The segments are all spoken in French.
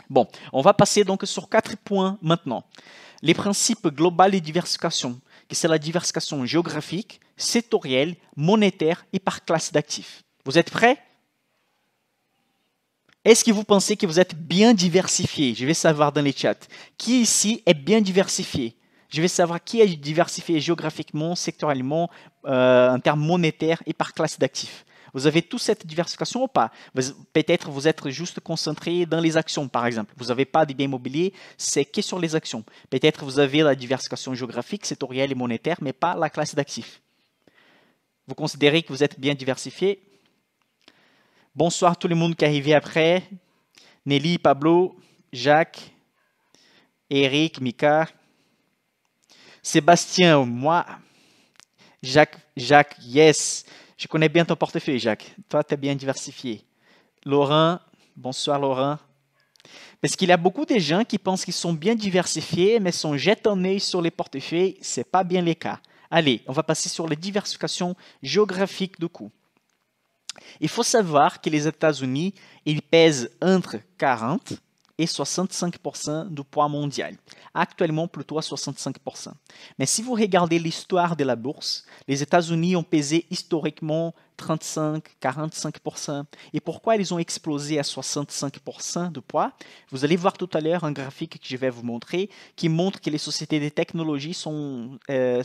Bon, on va passer donc sur 4 points maintenant. Les principes globaux de diversification, que c'est la diversification géographique, sectorielle, monétaire et par classe d'actifs. Vous êtes prêts? Est-ce que vous pensez que vous êtes bien diversifié? Je vais savoir dans les chats. Qui ici est bien diversifié? Je vais savoir qui est diversifié géographiquement, sectoriellement, en termes monétaires et par classe d'actifs. Vous avez tous cette diversification ou pas? Peut-être vous êtes juste concentré dans les actions, par exemple. Vous n'avez pas de biens immobiliers, c'est que sur les actions. Peut-être vous avez la diversification géographique, sectorielle et monétaire, mais pas la classe d'actifs. Vous considérez que vous êtes bien diversifié? Bonsoir tout le monde qui est arrivé après. Nelly, Pablo, Jacques, Eric, Mika, Sébastien, moi, Jacques, yes. Je connais bien ton portefeuille, Jacques. Toi, tu es bien diversifié. Laurent, bonsoir Laurent. Parce qu'il y a beaucoup de gens qui pensent qu'ils sont bien diversifiés, mais sont jetés un œil sur les portefeuilles. Ce n'est pas bien le cas. Allez, on va passer sur les diversifications géographiques du coup. Il faut savoir que les États-Unis, ils pèsent entre 40 et 65% du poids mondial. Actuellement, plutôt à 65%. Mais si vous regardez l'histoire de la bourse, les États-Unis ont pesé historiquement 35, 45%. Et pourquoi ils ont explosé à 65% de poids? Vous allez voir tout à l'heure un graphique que je vais vous montrer qui montre que les sociétés de technologie sont les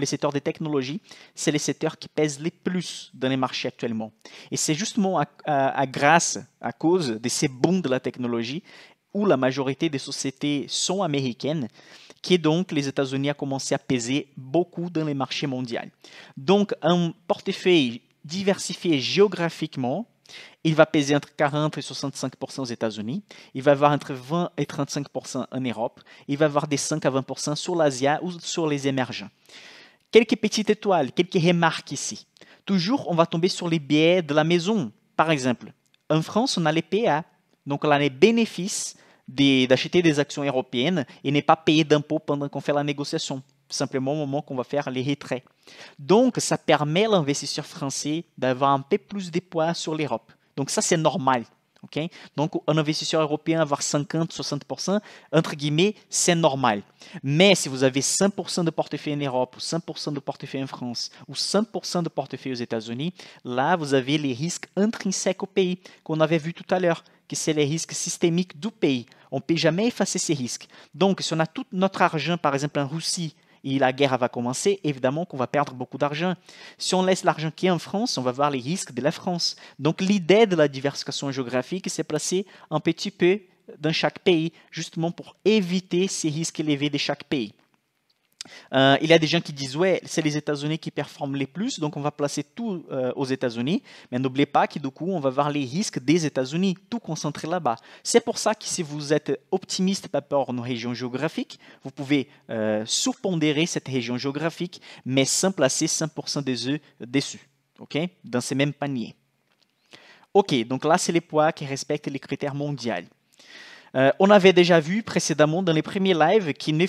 secteurs de technologie, c'est les secteurs qui pèsent les plus dans les marchés actuellement. Et c'est justement à cause de ces booms de la technologie où la majorité des sociétés sont américaines, que donc les États-Unis ont commencé à peser beaucoup dans les marchés mondiaux. Donc un portefeuille diversifié géographiquement, il va peser entre 40 et 65% aux États-Unis, il va avoir entre 20 et 35% en Europe, il va avoir des 5 à 20% sur l'Asie ou sur les émergents. Quelques petites étoiles, quelques remarques ici. Toujours, on va tomber sur les biais de la maison. Par exemple, en France, on a les PA, donc on a les bénéfices d'acheter des actions européennes et ne pas payer d'impôts pendant qu'on fait la négociation, simplement au moment qu'on va faire les retraits. Donc, ça permet à l'investisseur français d'avoir un peu plus de poids sur l'Europe. Donc ça, c'est normal. Okay? Donc, un investisseur européen avoir 50-60%, entre guillemets, c'est normal. Mais si vous avez 100% de portefeuille en Europe, ou 100% de portefeuille en France, ou 100% de portefeuille aux États-Unis, là, vous avez les risques intrinsèques au pays, qu'on avait vu tout à l'heure, que c'est les risques systémiques du pays. On ne peut jamais effacer ces risques. Donc, si on a tout notre argent, par exemple en Russie, et la guerre va commencer, évidemment qu'on va perdre beaucoup d'argent. Si on laisse l'argent qui est en France, on va voir les risques de la France. Donc l'idée de la diversification géographique, c'est placer un petit peu dans chaque pays, justement pour éviter ces risques élevés de chaque pays. Il y a des gens qui disent, ouais, c'est les États-Unis qui performent les plus, donc on va placer tout aux États-Unis. Mais n'oubliez pas que du coup, on va voir les risques des États-Unis, tout concentré là-bas. C'est pour ça que si vous êtes optimiste par rapport à une région géographique, vous pouvez surpondérer cette région géographique, mais sans placer 100% des œufs dessus, okay, dans ces mêmes paniers. Ok, donc là, c'est les poids qui respectent les critères mondiaux. On avait déjà vu précédemment dans les premiers lives qu'on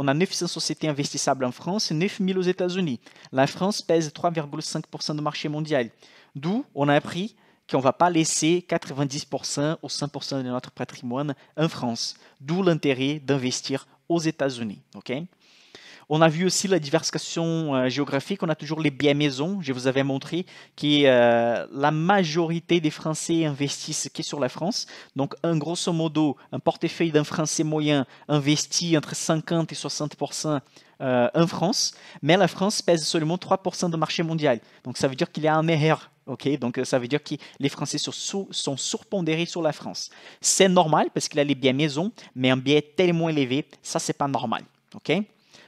a 900 sociétés investissables en France et 9000 aux États-Unis. La France pèse 3,5% du marché mondial. D'où on a appris qu'on ne va pas laisser 90% ou 100% de notre patrimoine en France. D'où l'intérêt d'investir aux États-Unis. Okay? On a vu aussi la diversification géographique. On a toujours les biais maison. Je vous avais montré que la majorité des Français investissent que sur la France. Donc, grosso modo, un portefeuille d'un Français moyen investit entre 50 et 60% en France. Mais la France pèse seulement 3% du marché mondial. Donc, ça veut dire qu'il y a un erreur. Okay? Donc, ça veut dire que les Français sont surpondérés sur la France. C'est normal parce qu'il y a les biais maison, mais un biais tellement élevé, ça, c'est pas normal. Okay?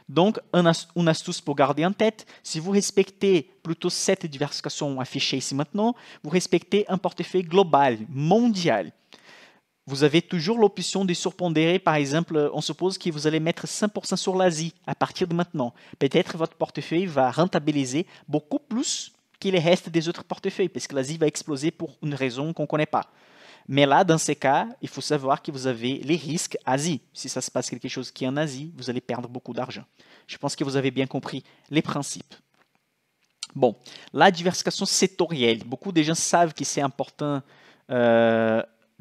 Donc, une astuce pour garder en tête, si vous respectez plutôt cette diversification affichée ici maintenant, vous respectez un portefeuille global, mondial. Vous avez toujours l'option de surpondérer, par exemple, on suppose que vous allez mettre 100% sur l'Asie à partir de maintenant. Peut-être votre portefeuille va rentabiliser beaucoup plus que le reste des autres portefeuilles, parce que l'Asie va exploser pour une raison qu'on ne connaît pas. Mais là, dans ces cas, il faut savoir que vous avez les risques Asie. Si ça se passe quelque chose qui est en Asie, vous allez perdre beaucoup d'argent. Je pense que vous avez bien compris les principes. Bon, la diversification sectorielle. Beaucoup de gens savent que c'est important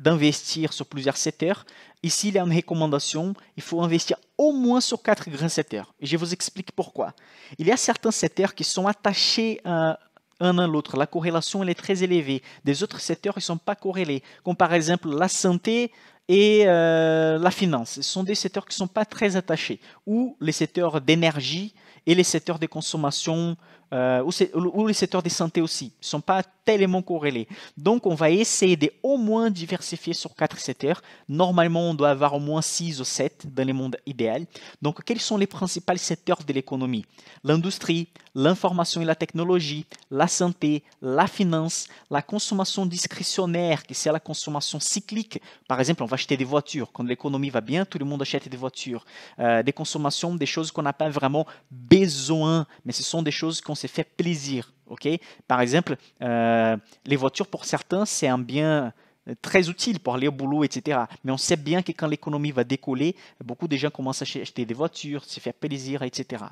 d'investir sur plusieurs secteurs. Ici, il y a une recommandation, il faut investir au moins sur 4 grands secteurs. Et je vous explique pourquoi. Il y a certains secteurs qui sont attachés un à l'autre. La corrélation elle est très élevée. Des autres secteurs, ils ne sont pas corrélés, comme par exemple la santé et la finance. Ce sont des secteurs qui ne sont pas très attachés. Ou les secteurs d'énergie et les secteurs de consommation ou les secteurs de santé aussi. Ils ne sont pas tellement corrélés. Donc, on va essayer de au moins diversifier sur 4 secteurs. Normalement, on doit avoir au moins 6 ou 7 dans le monde idéal. Donc, quels sont les principaux secteurs de l'économie? L'industrie, l'information et la technologie, la santé, la finance, la consommation discrétionnaire, qui c'est la consommation cyclique. Par exemple, on va acheter des voitures. Quand l'économie va bien, tout le monde achète des voitures. Des consommations, des choses qu'on n'a pas vraiment besoin, mais ce sont des choses qu'on s'est fait plaisir. Okay? Par exemple, les voitures, pour certains, c'est un bien très utile pour aller au boulot, etc. Mais on sait bien que quand l'économie va décoller, beaucoup de gens commencent à acheter des voitures, se faire plaisir, etc.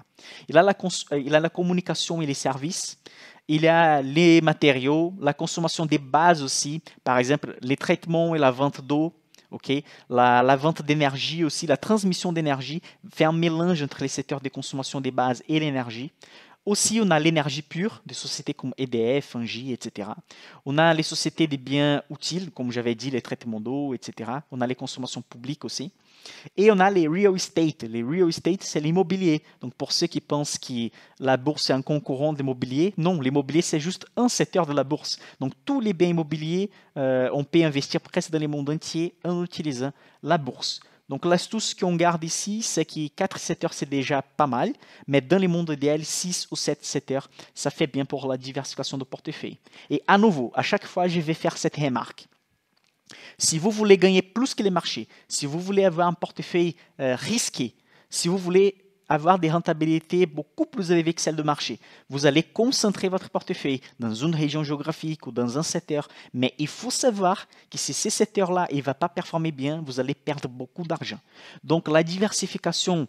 Il a la communication et les services. Il y a les matériaux, la consommation des bases aussi. Par exemple, les traitements et la vente d'eau. Okay? La vente d'énergie aussi, la transmission d'énergie, fait un mélange entre les secteurs de consommation des bases et l'énergie. Aussi, on a l'énergie pure, des sociétés comme EDF, Engie, etc. On a les sociétés des biens utiles, comme j'avais dit, les traitements d'eau, etc. On a les consommations publiques aussi. Et on a les real estate. Les real estate, c'est l'immobilier. Donc, pour ceux qui pensent que la bourse est un concurrent de l'immobilier, non, l'immobilier, c'est juste un secteur de la bourse. Donc, tous les biens immobiliers, on peut investir presque dans le monde entier en utilisant la bourse. Donc, l'astuce qu'on garde ici, c'est que 4 secteurs, c'est déjà pas mal, mais dans le monde idéal, 6 ou 7 secteurs, ça fait bien pour la diversification de portefeuille. Et à nouveau, à chaque fois, je vais faire cette remarque. Si vous voulez gagner plus que les marchés, si vous voulez avoir un portefeuille risqué, si vous voulez avoir des rentabilités beaucoup plus élevées que celles de marché, vous allez concentrer votre portefeuille dans une région géographique ou dans un secteur. Mais il faut savoir que si ces secteurs-là ne vont pas performer bien, vous allez perdre beaucoup d'argent. Donc la diversification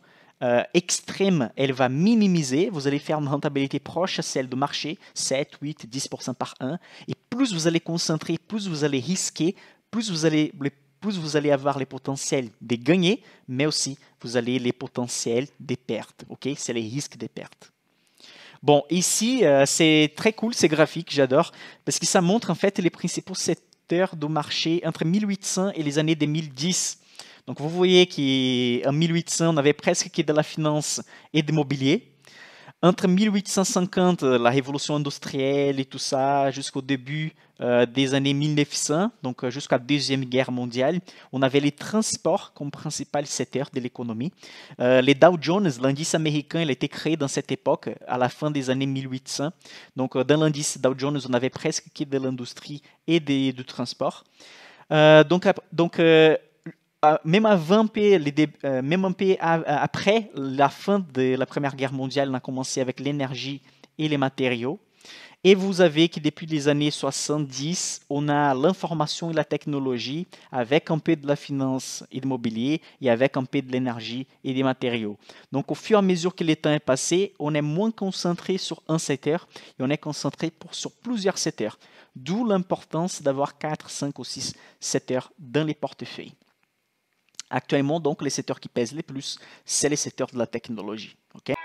extrême, elle va minimiser. Vous allez faire une rentabilité proche à celle de marché, 7, 8, 10% par an. Et plus vous allez concentrer, plus vous allez risquer, plus vous allez avoir les potentiels de gagner, mais aussi vous allez les potentiels des pertes. Okay? C'est les risques des pertes. Bon, ici, c'est très cool, ces graphiques, j'adore, parce que ça montre en fait les principaux secteurs du marché entre 1800 et les années 2010. Donc, vous voyez qu'en 1800, on avait presque que de la finance et de l'immobilier. Entre 1850, la révolution industrielle et tout ça, jusqu'au début des années 1900, donc jusqu'à la Deuxième Guerre mondiale, on avait les transports comme principal secteur de l'économie. Les Dow Jones, l'indice américain, il a été créé dans cette époque, à la fin des années 1800. Donc, dans l'indice Dow Jones, on avait presque que de l'industrie et du transport. Même un peu après la fin de la Première Guerre mondiale, on a commencé avec l'énergie et les matériaux. Et vous avez que depuis les années 70, on a l'information et la technologie avec un peu de la finance et de l'immobilier et avec un peu de l'énergie et des matériaux. Donc, au fur et à mesure que le temps est passé, on est moins concentré sur un secteur et on est concentré sur plusieurs secteurs. D'où l'importance d'avoir 4, 5 ou 6 secteurs dans les portefeuilles. Actuellement, donc, les secteurs qui pèsent le plus, c'est les secteurs de la technologie. Okay?